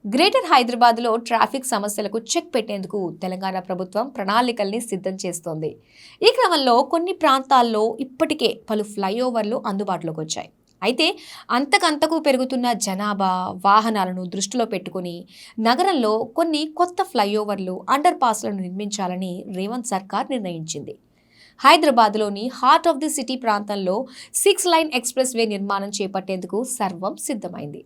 Greater హైదరాబాద్లో traffic సమస్యలకు check పెట్టేందుకు తెలంగాణ ప్రభుత్వం ప్రణాళికల్ని సిద్ధం చేస్తోంది. ఈ క్రమంలో కొన్ని ప్రాంతాల్లో ఇప్పటికే పలు ఫ్లైఓవర్లు అందుబాటులోకి వచ్చాయి. అయితే అంతకంతకు పెరుగుతున్న జనాభా, వాహనాలను దృష్టిలో పెట్టుకుని నగరంలో కొన్ని కొత్త ఫ్లైఓవర్లు, అండర్ పాస్లను నిర్మించాలని రేవంత్ సర్కార్ నిర్ణయించింది. హైదరాబాద్లోని హార్ట్ ఆఫ్ ది సిటీ ప్రాంతంలో 6 లైన్ ఎక్స్ప్రెస్ వే నిర్మాణం చేపట్టేందుకు సర్వం సిద్ధమైంది.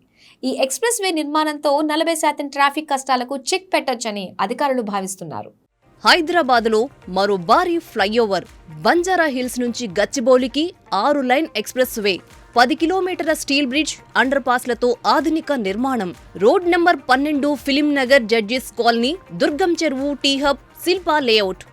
ఈ ఎక్స్ప్రెస్ వే నిర్మాణంతో 40% ట్రాఫిక్ కష్టాలకు చెక్ పెట్టొచ్చని అధికారులు భావిస్తున్నారు. హైదరాబాద్లో మరో భారీ ఫ్లైఓవర్, బంజారా హిల్స్ నుంచి గచ్చిబౌలికి 6 లైన్ ఎక్స్ప్రెస్ వే, 10 కిలోమీటర్ల స్టీల్ బ్రిడ్జ్, అండర్ పాస్లతో ఆధునిక నిర్మాణం. Road number 12 Film Nagar, Judges Colony, Durgam Cheruvu, T Hub, Shilpa Layout.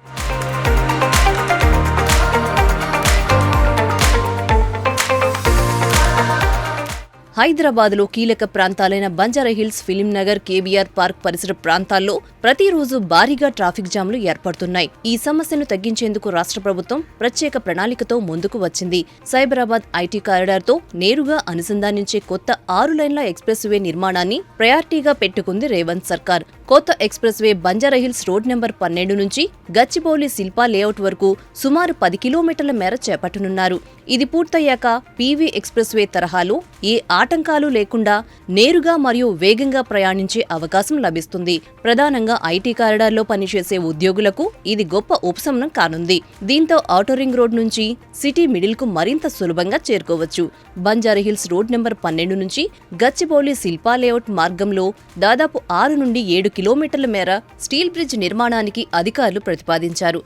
హైదరాబాద్లో కీలక ప్రాంతాలైన బంజారాహిల్స్, ఫిలిం నగర్, కేబీఆర్ పార్క్ పరిసర ప్రాంతాల్లో ప్రతిరోజు భారీగా ట్రాఫిక్ జామ్లు ఏర్పడుతున్నాయి. ఈ సమస్యను తగ్గించేందుకు రాష్ట్ర ప్రభుత్వం ప్రత్యేక ప్రణాళికతో ముందుకు వచ్చింది. సైబరాబాద్ ఐటీ కారిడార్తో నేరుగా అనుసంధానించే కొత్త 6 లైన్ల ఎక్స్ప్రెస్ వే నిర్మాణాన్ని ప్రయారిటీగా పెట్టుకుంది రేవంత్ సర్కార్. కొత్త express way Banjara Hills road number 12 నుంచి గచ్చిబౌలి, శిల్పా లేఅవుట్ వరకు సుమారు 10 కిలోమీటర్ల మేర చేపట్టనున్నారు. ఇది పూర్తయ్యాక పీవీ ఎక్స్ప్రెస్ వే తరహాలో ఏ ఆటంకాలు లేకుండా నేరుగా మరియు వేగంగా ప్రయాణించే అవకాశం లభిస్తుంది. ప్రధానంగా ఐటీ కారిడార్లో పనిచేసే ఉద్యోగులకు ఇది గొప్ప ఉపశమనం కానుంది. దీంతో ఔటర్ రింగ్ రోడ్ నుంచి సిటీ మిడిల్కు మరింత సులభంగా చేరుకోవచ్చు. బంజారాహిల్స్ రోడ్ నెంబర్ 12 నుంచి గచ్చిబౌలి, శిల్పా లేఅవుట్ మార్గంలో దాదాపు 6 నుండి 7 కిలోమీటర్ల మేర స్టీల్ బ్రిడ్జ్ నిర్మాణానికి అధికారులు ప్రతిపాదించారు.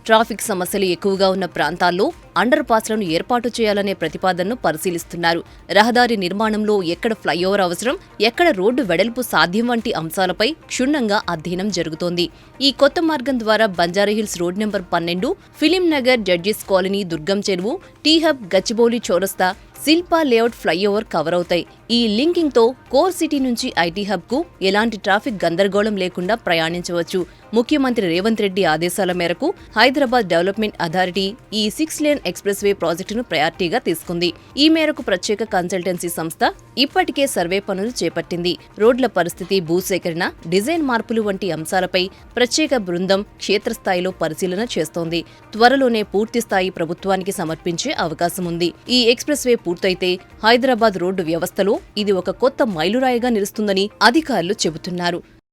ట్రాఫిక్ సమస్యలు ఎక్కువగా ఉన్న ప్రాంతాల్లో అండర్ పాస్లను ఏర్పాటు చేయాలనే ప్రతిపాదనను పరిశీలిస్తున్నారు. రహదారి నిర్మాణంలో ఎక్కడ ఫ్లైఓవర్ అవసరం, ఎక్కడ రోడ్డు వెడల్పు సాధ్యం వంటి అంశాలపై క్షుణ్ణంగా అధ్యయనం జరుగుతోంది. ఈ కొత్త మార్గం ద్వారా Banjara Hills road number 12, Film Nagar, Judges Colony, Durgam Cheruvu, T hub, Gachibowli చౌరస్తా, శిల్పా లేఅవుట్ ఫ్లైఓవర్ కవర్ అవుతాయి. ఈ లింకింగ్ తో కోర్ సిటీ నుంచి ఐటీ హబ్ కు ఎలాంటి ట్రాఫిక్ గందరగోళం లేకుండా ప్రయాణించవచ్చు. ముఖ్యమంత్రి రేవంత్ రెడ్డి ఆదేశాల మేరకు హైదరాబాద్ డెవలప్మెంట్ అథారిటీ ఈ 6 లేన్ ఎక్స్ప్రెస్ వే ప్రాజెక్టును ప్రయారిటీగా తీసుకుంది. ఈ మేరకు ప్రత్యేక కన్సల్టెన్సీ సంస్థ ఇప్పటికే సర్వే పనులు చేపట్టింది. రోడ్ల పరిస్థితి, భూసేకరణ, డిజైన్ మార్పులు వంటి అంశాలపై ప్రత్యేక బృందం క్షేత్రస్థాయిలో పరిశీలన చేస్తోంది. త్వరలోనే పూర్తిస్థాయి ప్రభుత్వానికి సమర్పించే అవకాశం ఉంది. ఈ ఎక్స్ప్రెస్ వే పూర్తయితే హైదరాబాద్ రోడ్డు వ్యవస్థలో ఇది ఒక కొత్త మైలురాయిగా నిలుస్తుందని అధికారులు చెబుతున్నారు.